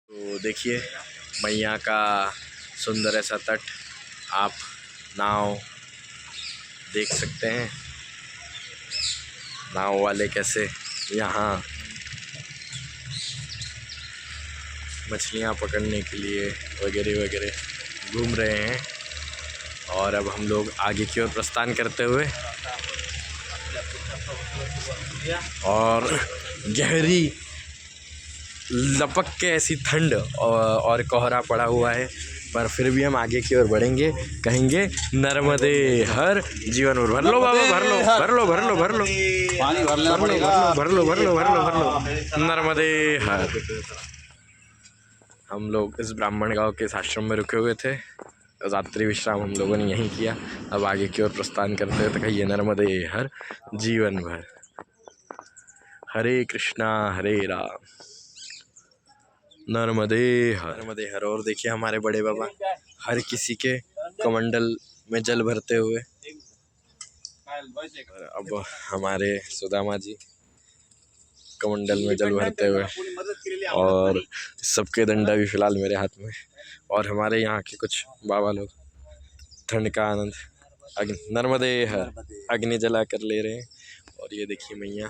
तो देखिए मैया का सुंदर ऐसा तट, आप नाव देख सकते हैं। नाव वाले कैसे यहाँ मछलियाँ पकड़ने के लिए वगैरह वगैरह घूम रहे हैं। और अब हम लोग आगे की ओर प्रस्थान करते हुए और गहरी लपक के ऐसी ठंड और कोहरा पड़ा हुआ है, पर फिर भी हम आगे की ओर बढ़ेंगे। कहेंगे नर्मदे हर जीवन भर। भर लो बाबा, भर लो भर लो भर लो भर लो पानी भरना पड़ेगा। भर लो भर लो भर लो भर लो नर्मदे हर। हम लोग इस ब्राह्मण गांव के आश्रम में रुके हुए थे। रात्रि विश्राम हम लोगों ने यहीं किया। अब आगे की ओर प्रस्थान करते हैं तो कहिए नर्मदे हर जीवन भर। हरे कृष्णा हरे राम, नर्मदे हर। और देखिए हमारे बड़े बाबा हर किसी के कमंडल में जल भरते हुए। अब हमारे सुदामा जी कमंडल में जल भरते हुए, और सबके डंडा भी फिलहाल मेरे हाथ में। और हमारे यहाँ के कुछ बाबा लोग ठंड का आनंद नर्मदे हर अग्नि जला कर ले रहे हैं। और ये देखिए मैया,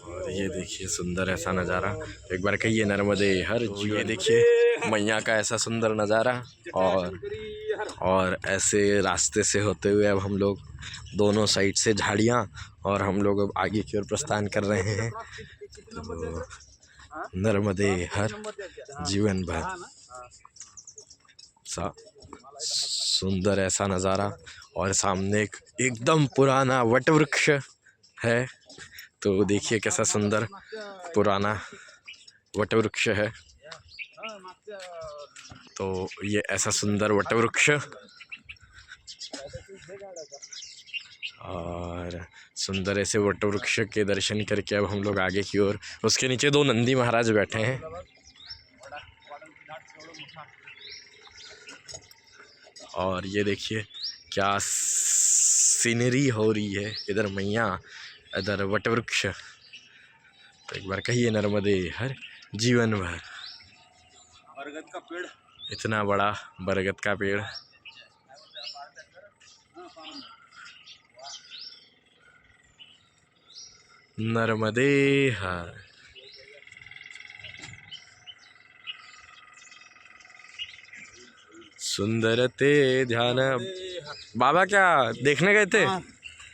और ये देखिए सुंदर ऐसा नज़ारा। एक बार कहिए नर्मदे हर। ये देखिए मैया का ऐसा सुंदर नज़ारा। और ऐसे रास्ते से होते हुए अब हम लोग दोनों साइड से झाड़ियाँ, और हम लोग अब आगे की ओर प्रस्थान कर रहे हैं। तो नर्मदे हर जीवन भर सा सुंदर ऐसा नज़ारा। और सामने एक एकदम पुराना वटवृक्ष है। तो देखिए कैसा सुंदर पुराना वटवृक्ष है। तो ये ऐसा सुंदर वटवृक्ष, और सुंदर ऐसे वटवृक्ष के दर्शन करके अब हम लोग आगे की ओर। उसके नीचे दो नंदी महाराज बैठे हैं। और ये देखिए क्या सीनरी हो रही है, इधर मैया इधर वटवृक्ष। तो एक बार कहिए नर्मदे हर जीवन भर। बरगद का पेड़, इतना बड़ा बरगद का पेड़। नर्मदे हर। सुंदर ते ध्यान। बाबा क्या देखने गए थे?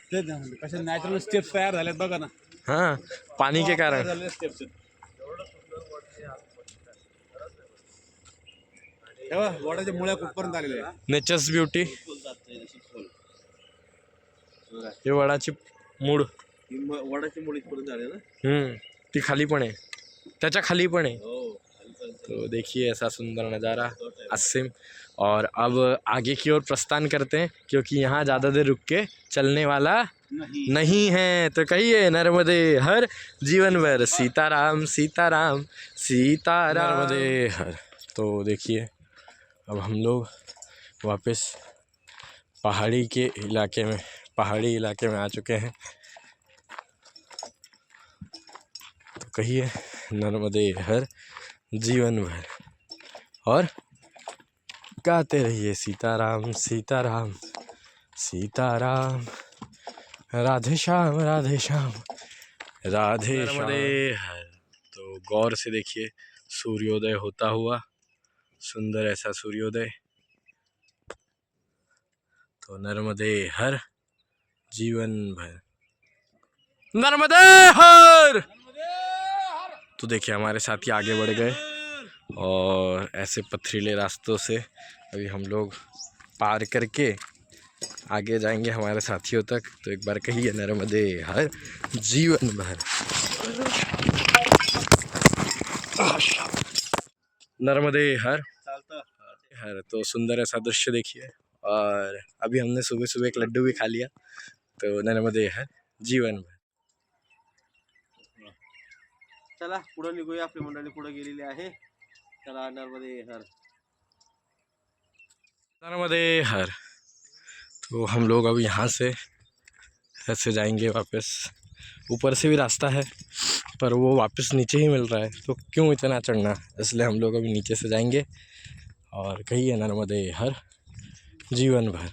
कसे नॅचरल स्टेप्स तयार झालेत बघा ना। हाँ, पानी के कारण। स्टेप्स तेव्हा वडाच्या मुळ्या कुठपर्यंत आलेले आहे। Natures beauty. हे वडाची मूळ, वडाची मुळी इथपर्यंत आले ना। ती खाली पण आहे, त्याच्या खाली पण आहे। तो देखिए ऐसा सुंदर नज़ारा असीम। और अब आगे की ओर प्रस्थान करते हैं, क्योंकि यहाँ ज़्यादा देर रुक के चलने वाला नहीं है। तो कहिए नर्मदे हर जीवन भर। सीताराम सीताराम सीताराम नर्मदे हर। तो देखिए अब हम लोग वापस पहाड़ी इलाके में आ चुके हैं। तो कहिए नर्मदे हर जीवन भर, और गाते रहिए सीताराम सीताराम सीताराम, राधे श्याम राधे श्याम राधे नर्मदे हर। तो गौर से देखिए सूर्योदय होता हुआ, सुंदर ऐसा सूर्योदय। तो नर्मदे हर जीवन भर। नर्मदे हर। तो देखिए हमारे साथी आगे बढ़ गए, और ऐसे पथरीले रास्तों से अभी हम लोग पार करके आगे जाएंगे हमारे साथियों तक। तो एक बार कहिए नर्मदे हर जीवन भर। नर्मदे हर हर। तो सुंदर ऐसा दृश्य देखिए। और अभी हमने सुबह सुबह एक लड्डू भी खा लिया। तो नर्मदे हर जीवन भर। चला पुढे निघूया, आपली मंडळी पुढे गेलेली आहे। चला नर्मदे हर नर्मदे हर। तो हम लोग अब यहाँ से ऐसे जाएंगे वापस। ऊपर से भी रास्ता है पर वो वापस नीचे ही मिल रहा है, तो क्यों इतना चढ़ना, इसलिए हम लोग अभी नीचे से जाएंगे। और कहिए नर्मदे हर जीवन भर।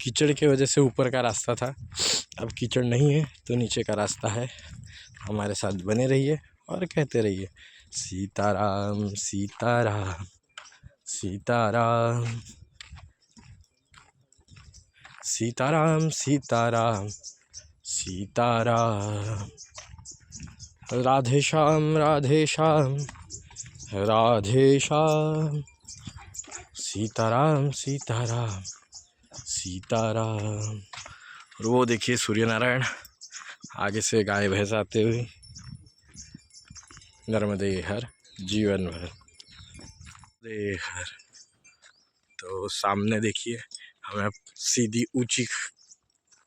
कीचड़ की वजह से ऊपर का रास्ता था, अब कीचड़ नहीं है तो नीचे का रास्ता है। हमारे साथ बने रहिए और कहते रहिए सीताराम सीताराम सीताराम सीताराम सीताराम सीताराम। राधे श्याम राधे श्याम राधे श्याम। सीताराम सीताराम सीताराम। और वो देखिए सूर्य नारायण आगे से गाय भैंस आते हुए। नर्मदे हर जीवन भर दे हर। तो सामने देखिए हमें सीधी ऊंची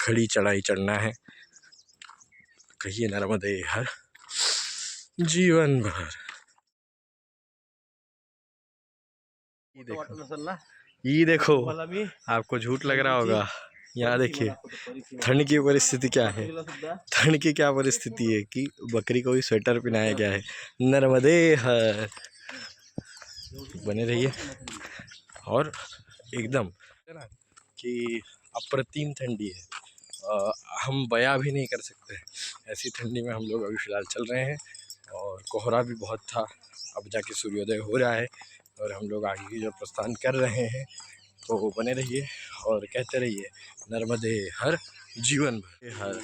खड़ी चढ़ाई चढ़ना है। कहिए नर्मदे हर जीवन भर। ये देखो आपको झूठ लग रहा होगा, यहाँ देखिए ठंड की परिस्थिति क्या है। ठंड की क्या परिस्थिति है कि बकरी को भी स्वेटर पहनाया गया है। नर्मदे हर। बने रहिए और एकदम कि अप्रतिम ठंडी है, हम बयां भी नहीं कर सकते। ऐसी ठंडी में हम लोग अभी फ़िलहाल चल रहे हैं और कोहरा भी बहुत था। अब जाके सूर्योदय हो रहा है और हम लोग आगे की जो प्रस्थान कर रहे हैं। तो बने रहिए और कहते रहिए नर्मदे हर जीवन भर हर।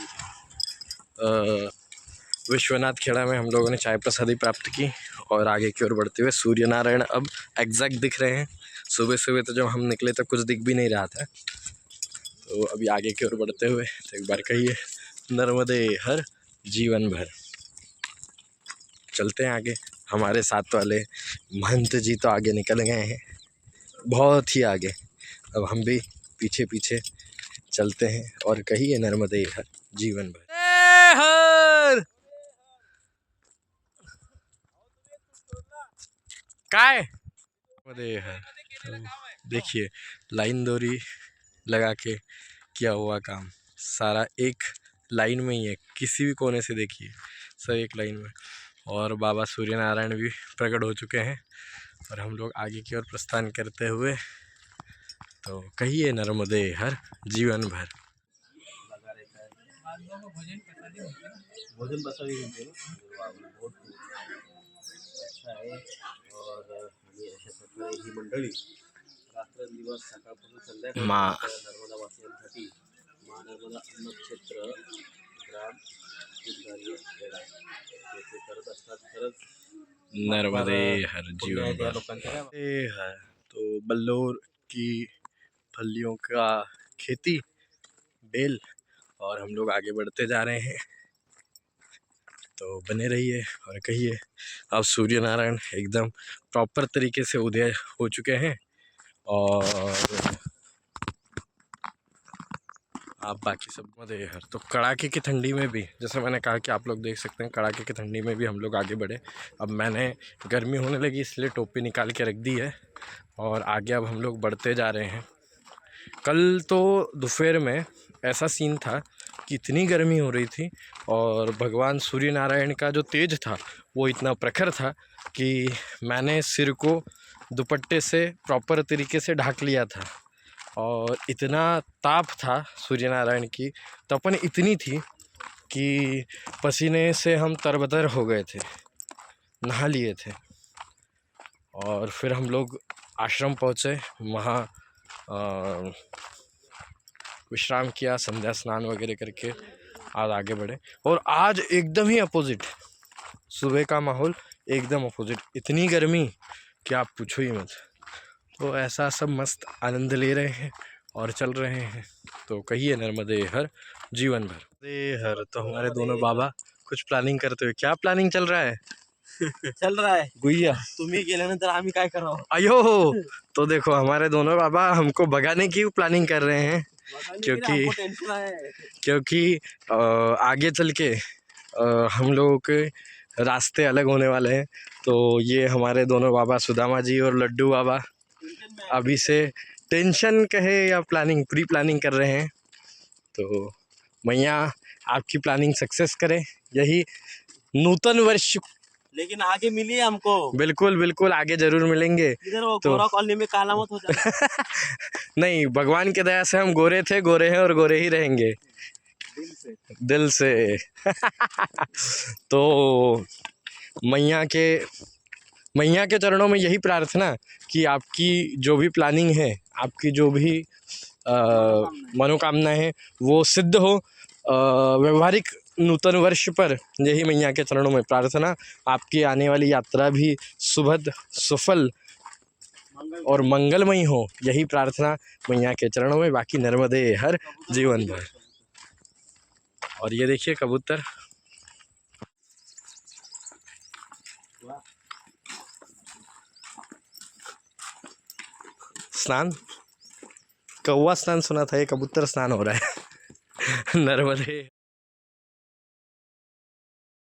विश्वनाथ खेड़ा में हम लोगों ने चाय प्रसादी प्राप्त की और आगे की ओर बढ़ते हुए सूर्य नारायण अब एग्जैक्ट दिख रहे हैं। सुबह सुबह तो जब हम निकले तो कुछ दिख भी नहीं रहा था। तो अभी आगे की ओर बढ़ते हुए तो एक बार कहिए नर्मदे हर जीवन भर। चलते हैं आगे। हमारे साथ वाले महंत जी तो आगे निकल गए हैं, बहुत ही आगे। अब हम भी पीछे पीछे चलते हैं और कहिए नर्मदे हर जीवन भर हर। काय नर्मदे हर। तो देखिए लाइन दोरी लगा के किया हुआ काम सारा एक लाइन में ही है, किसी भी कोने से देखिए सब एक लाइन में। और बाबा सूर्य नारायण भी प्रकट हो चुके हैं और हम लोग आगे की ओर प्रस्थान करते हुए तो कहिए नर्मदे हर जीवन भर। भोजन प्रसादी घंटे बहुत अच्छा आहे। और अशा प्रकारे ही मंडळी रात्रंदिवस सकाळपासून संध्याकाळी नर्मदा वासियांसाठी नर्मदा अन्नक्षेत्र ग्राम खेडा येथे करत असतात। खरंच नर्मदे हर जीवन भर। तो बल्लौर की फलियों का खेती बेल और हम लोग आगे बढ़ते जा रहे हैं। तो बने रहिए और कहिए अब सूर्य नारायण एकदम प्रॉपर तरीके से उदय हो चुके हैं और आप बाकी सब मदे हर। तो कड़ाके की ठंडी में भी जैसे मैंने कहा कि आप लोग देख सकते हैं कड़ाके की ठंडी में भी हम लोग आगे बढ़े। अब मैंने गर्मी होने लगी इसलिए टोपी निकाल के रख दी है और आगे अब हम लोग बढ़ते जा रहे हैं। कल तो दोपहर में ऐसा सीन था कि इतनी गर्मी हो रही थी और भगवान सूर्य नारायण का जो तेज था वो इतना प्रखर था कि मैंने सिर को दुपट्टे से प्रॉपर तरीके से ढक लिया था और इतना ताप था सूर्य नारायण की तपन इतनी थी कि पसीने से हम तरबतर हो गए थे, नहा लिए थे। और फिर हम लोग आश्रम पहुँचे, वहाँ विश्राम किया, संध्या स्नान वगैरह करके आज आगे बढ़े। और आज एकदम ही अपोजिट, सुबह का माहौल एकदम अपोजिट, इतनी गर्मी कि आप पूछो ही मत। तो ऐसा सब मस्त आनंद ले रहे हैं और चल रहे हैं। तो कहिए नर्मदे हर जीवन भर दे हर। तो हमारे दोनों बाबा कुछ प्लानिंग करते हुए, क्या प्लानिंग चल रहा है? चल रहा है गुइया तुम्ही गेल्यानंतर आम्ही काय करावं? अयो हो। तो देखो हमारे दोनों बाबा हमको भगाने की प्लानिंग कर रहे हैं क्योंकि आगे चल के हम लोगों के रास्ते अलग होने वाले हैं। तो ये हमारे दोनों बाबा सुदामा जी और लड्डू बाबा अभी से टेंशन कहे या प्लानिंग, प्री प्लानिंग कर रहे हैं। तो मैया आपकी प्लानिंग सक्सेस करे, यही नूतन वर्ष। लेकिन आगे मिली है हमको। बिल्कुल बिल्कुल, आगे जरूर मिलेंगे। इधर वो तो गोरा कॉलोनी में काला मत हो जाए। नहीं, भगवान की दया से हम गोरे थे, गोरे हैं और गोरे ही रहेंगे दिल से। तो मैया के चरणों में यही प्रार्थना कि आपकी जो भी प्लानिंग है, आपकी जो भी मनोकामना है वो सिद्ध हो। व्यवहारिक नूतन वर्ष पर यही मैया के चरणों में प्रार्थना, आपकी आने वाली यात्रा भी सुभद, सुफल और मंगलमयी हो, यही प्रार्थना मैया के चरणों में। बाकी नर्मदे हर जीवन भर। और ये देखिए कबूतर, स्नान, कौवा स्नान सुना था, ये कबूतर स्नान हो रहा है। नर्मदे।